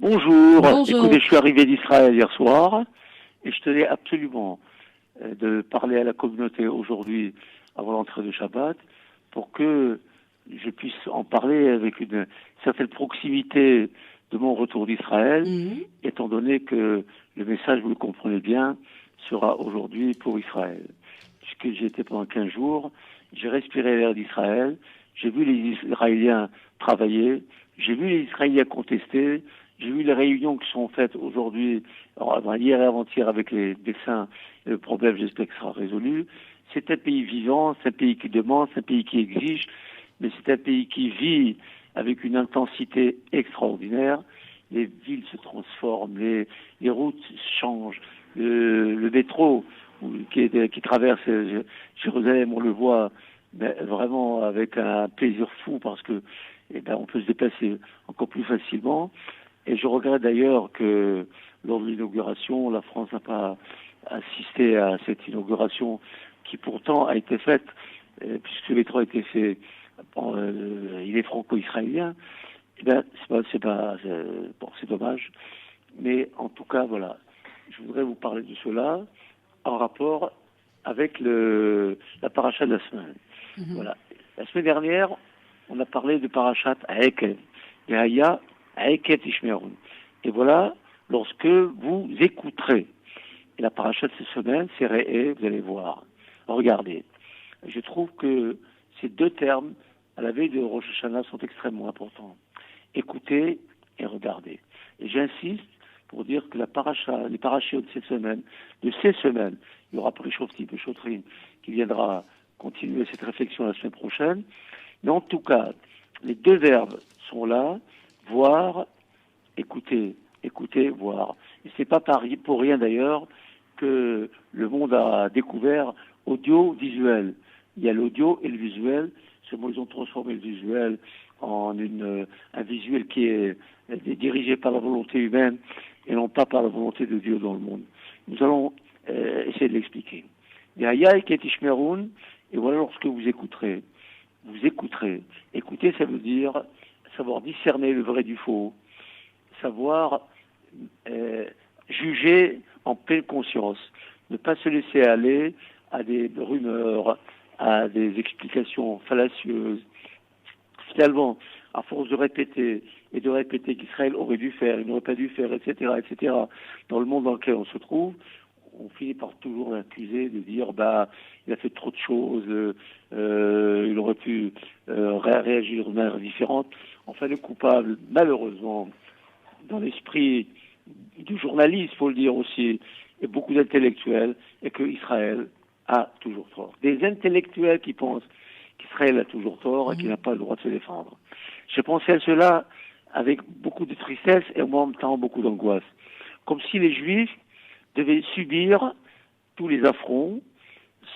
Bonjour. Bonjour. Écoutez, je suis arrivé d'Israël hier soir et je tenais absolument de parler à la communauté aujourd'hui avant l'entrée de Shabbat pour que je puisse en parler avec une certaine proximité de mon retour d'Israël, Mhm. étant donné que le message, vous le comprenez bien, sera aujourd'hui pour Israël. Puisque j'y étais pendant 15 jours, j'ai respiré l'air d'Israël, j'ai vu les Israéliens travailler, j'ai vu les Israéliens contester, j'ai vu les réunions qui sont faites aujourd'hui, hier et avant-hier avec les médecins, et le problème, j'espère que sera résolu. C'est un pays vivant, c'est un pays qui demande, c'est un pays qui exige, mais c'est un pays qui vit avec une intensité extraordinaire. Les villes se transforment, les routes changent, le métro qui traverse Jérusalem, on le voit vraiment avec un plaisir fou parce que on peut se déplacer encore plus facilement. Et je regrette d'ailleurs que lors de l'inauguration, la France n'a pas assisté à cette inauguration qui pourtant a été faite, puisque le métro a été fait, il est franco-israélien. C'est dommage. Mais en tout cas, voilà, je voudrais vous parler de cela en rapport avec la paracha de la semaine. Mhm. Voilà. La semaine dernière, on a parlé de parachat Aekev. Yahya Aeket Ishmerun. Et voilà, lorsque vous écouterez, et la paracha de cette semaine, c'est Réé, vous allez voir. Regardez. Je trouve que ces deux termes, à la veille de Rosh Hashanah, sont extrêmement importants. Écoutez et regardez. Et j'insiste pour dire que les parachutes de cette semaine, de ces semaines, il y aura Prishofti, Péchotrim, qui viendra continuer cette réflexion la semaine prochaine. Mais en tout cas, les deux verbes sont là, voir, écouter, écouter, voir. Et c'est pas pour rien d'ailleurs que le monde a découvert audiovisuel. Il y a l'audio et le visuel. Seulement, ils ont transformé le visuel en un visuel qui est dirigé par la volonté humaine et non pas par la volonté de Dieu dans le monde. Nous allons essayer de l'expliquer. Yahya et Ketishmerun, et voilà lorsque vous écouterez. Écouter, ça veut dire savoir discerner le vrai du faux, savoir juger en pleine conscience, ne pas se laisser aller à des rumeurs, à des explications fallacieuses. Finalement, à force de répéter et de répéter qu'Israël aurait dû faire, il n'aurait pas dû faire, etc., dans le monde dans lequel on se trouve, on finit par toujours l'accuser de dire il a fait trop de choses, il aurait pu réagir de manière différente. Enfin, le coupable, malheureusement, dans l'esprit du journaliste, il faut le dire aussi, et beaucoup d'intellectuels, et que Israël a toujours tort. Des intellectuels qui pensent qu'Israël a toujours tort et qu'il n'a Mhm. pas le droit de se défendre. J'ai pensé à cela avec beaucoup de tristesse et en même temps beaucoup d'angoisse. Comme si les Juifs devaient subir tous les affronts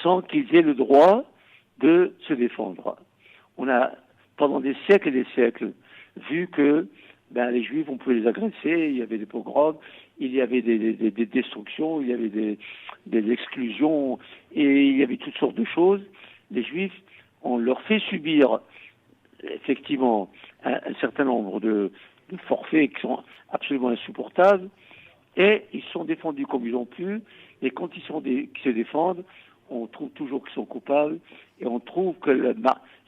sans qu'ils aient le droit de se défendre. On a, pendant des siècles et des siècles, vu que les Juifs, on pouvait les agresser, il y avait des pogroms, il y avait des destructions, il y avait des exclusions, et il y avait toutes sortes de choses. Les Juifs, on leur fait subir effectivement un certain nombre de forfaits qui sont absolument insupportables, et ils sont défendus comme ils ont pu, et quand ils qui se défendent, on trouve toujours qu'ils sont coupables, et on trouve que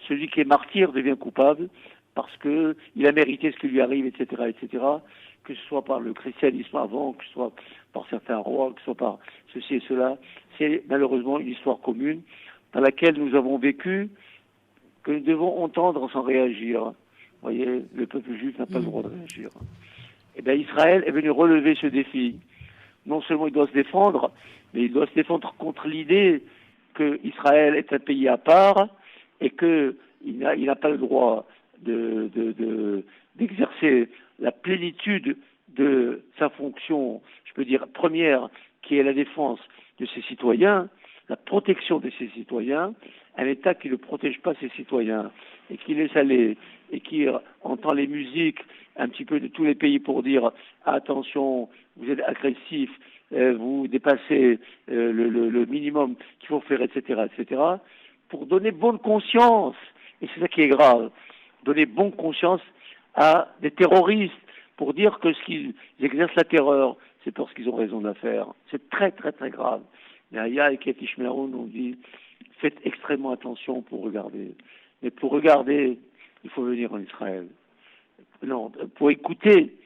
celui qui est martyr devient coupable, parce qu'il a mérité ce qui lui arrive, etc., que ce soit par le christianisme avant, que ce soit par certains rois, que ce soit par ceci et cela. C'est malheureusement une histoire commune dans laquelle nous avons vécu, que nous devons entendre sans réagir. Vous voyez, le peuple juif n'a pas le droit de Mhm. réagir. Eh bien, Israël est venu relever ce défi. Non seulement il doit se défendre, mais il doit se défendre contre l'idée qu'Israël est un pays à part et qu'il n'a pas le droit d'exercer la plénitude de sa fonction, je peux dire, première, qui est la défense de ses citoyens, la protection de ses citoyens, un État qui ne protège pas ses citoyens et qui laisse aller et qui entend les musiques un petit peu de tous les pays pour dire attention, vous êtes agressif, vous dépassez le minimum qu'il faut faire, etc., pour donner bonne conscience, et c'est ça qui est grave, donner bonne conscience à des terroristes, pour dire que ce qu'ils exercent la terreur, c'est parce qu'ils ont raison de la faire. C'est très très très grave. Yahya et Katy Shmeroun ont dit faites extrêmement attention pour regarder. Mais pour regarder, il faut venir en Israël. Non, pour écouter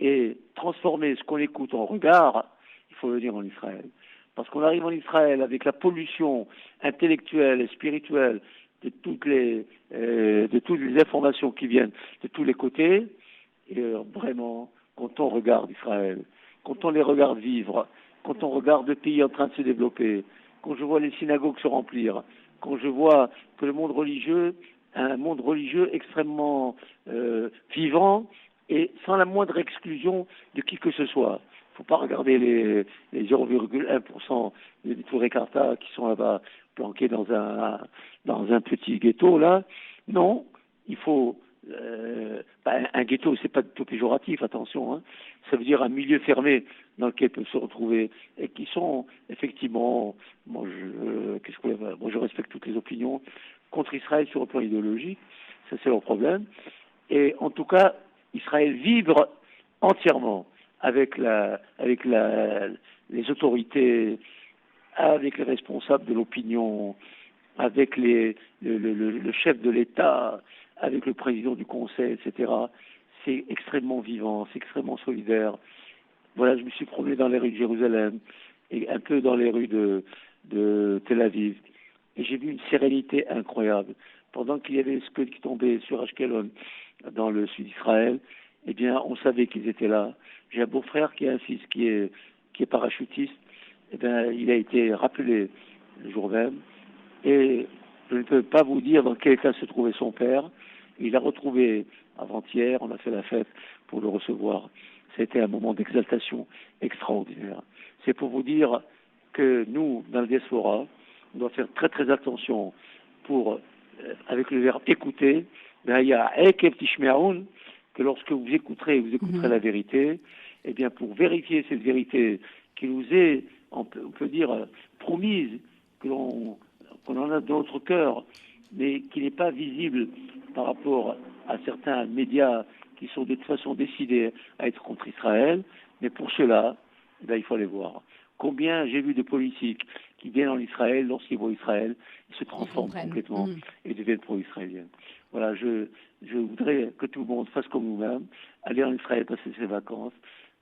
et transformer ce qu'on écoute en regard, il faut venir en Israël. Parce qu'on arrive en Israël avec la pollution intellectuelle et spirituelle de toutes les informations qui viennent de tous les côtés. Et vraiment, quand on regarde Israël, quand on les regarde vivre, quand on regarde le pays en train de se développer, quand je vois les synagogues se remplir, quand je vois que le monde religieux, un monde religieux extrêmement vivant et sans la moindre exclusion de qui que ce soit. Il ne faut pas regarder les 0,1% des Touré Carta qui sont là-bas planqués dans un petit ghetto là. Non, il faut un ghetto, c'est pas tout péjoratif, attention. Hein. Ça veut dire un milieu fermé dans lequel peuvent se retrouver et qui sont effectivement, je respecte toutes les opinions contre Israël sur le plan idéologique, ça c'est leur problème. Et en tout cas, Israël vibre entièrement avec les autorités, avec les responsables de l'opinion, avec le chef de l'État, avec le président du Conseil, etc. C'est extrêmement vivant, c'est extrêmement solidaire. Voilà, je me suis promené dans les rues de Jérusalem et un peu dans les rues de Tel Aviv. Et j'ai vu une sérénité incroyable. Pendant qu'il y avait ce qui tombait sur Ashkelon, dans le sud d'Israël, eh bien, on savait qu'ils étaient là. J'ai un beau-frère qui a un fils qui est parachutiste. Eh bien, il a été rappelé le jour même. Et je ne peux pas vous dire dans quel état se trouvait son père. Il l'a retrouvé avant-hier. On a fait la fête pour le recevoir. C'était un moment d'exaltation extraordinaire. C'est pour vous dire que nous, dans le diaspora, on doit faire très très attention pour, avec le verbe écouter, il y a que lorsque vous écouterez la vérité, eh bien pour vérifier cette vérité qui nous est, on peut dire, promise, qu'on en a dans notre cœur, mais qui n'est pas visible par rapport à certains médias qui sont de toute façon décidés à être contre Israël, mais pour cela, il faut aller voir. Combien j'ai vu de politiques qui viennent en Israël, lorsqu'ils voient Israël, ils se transforment complètement et deviennent pro-israéliens. Voilà, je voudrais que tout le monde fasse comme nous-mêmes, aller en Israël passer ses vacances,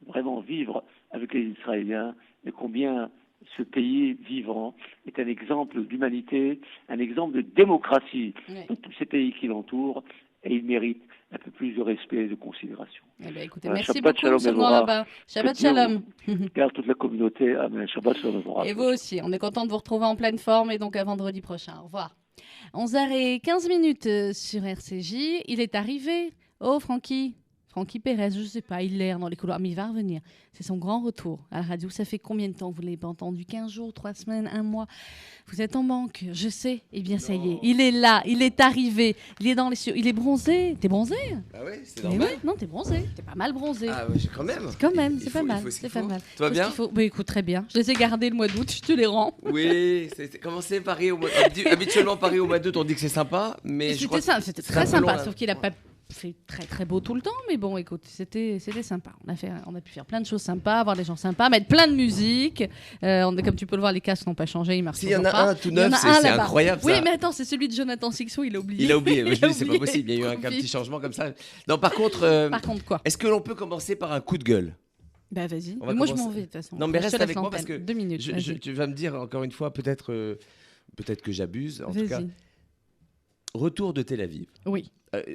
vraiment vivre avec les Israéliens, et combien ce pays vivant est un exemple d'humanité, un exemple de démocratie de tous ces pays qui l'entourent, et il mérite un peu plus de respect et de considération. Eh bien, écoutez, merci Shabbat beaucoup, M. Rabbin. Shabbat Shalom. Car toute la communauté, amen. Shabbat Shalom. Et vous aussi, on est content de vous retrouver en pleine forme et donc à vendredi prochain. Au revoir. 11h15 sur RCJ. Il est arrivé. Oh, Francky Pérez, je ne sais pas, il erre dans les couloirs, mais il va revenir. C'est son grand retour à la radio. Ça fait combien de temps que vous ne l'avez pas entendu? 15 jours, 3 semaines, 1 mois? Vous êtes en manque, je sais. Eh bien, ça y est, il est là, il est arrivé. Il est dans les cieux, il est bronzé. T'es bronzé? Ah oui, c'est normal. Oui, non, t'es bronzé. T'es pas mal bronzé. Ah oui, quand même. Quand même, c'est pas mal. C'est pas mal. Toi bien? Bah, écoute, très bien. Je les ai gardés le mois d'août, je te les rends. Oui, commencé Paris au mois habituellement Paris au mois d'août, on dit que c'est sympa, mais je crois que c'était très sympa, sauf qu'il a pas fait très très beau tout le temps, mais bon, écoute, c'était sympa. On a pu faire plein de choses sympas, voir des gens sympas, mettre plein de musique. Comme tu peux le voir, les casques n'ont pas changé, ils marchent toujours pas. Il y en a un tout neuf, c'est incroyable. Oui, mais attends, c'est celui de Jonathan Sixou, il a oublié. Il a oublié, je dis, c'est pas possible, il y a eu un petit changement comme ça. Non, par contre, quoi? Est-ce que l'on peut commencer par un coup de gueule? Bah vas-y. Moi je m'en vais de toute façon. Non, mais reste avec moi parce que 2 minutes. Tu vas me dire encore une fois, peut-être que j'abuse. En tout cas, retour de Tel Aviv. Oui.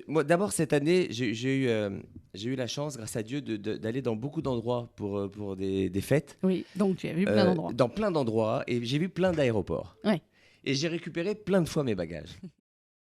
Moi, d'abord, cette année, j'ai eu la chance, grâce à Dieu, d'aller dans beaucoup d'endroits pour des fêtes. Oui, donc tu as vu plein d'endroits. Dans plein d'endroits, et j'ai vu plein d'aéroports. Ouais. Et j'ai récupéré plein de fois mes bagages.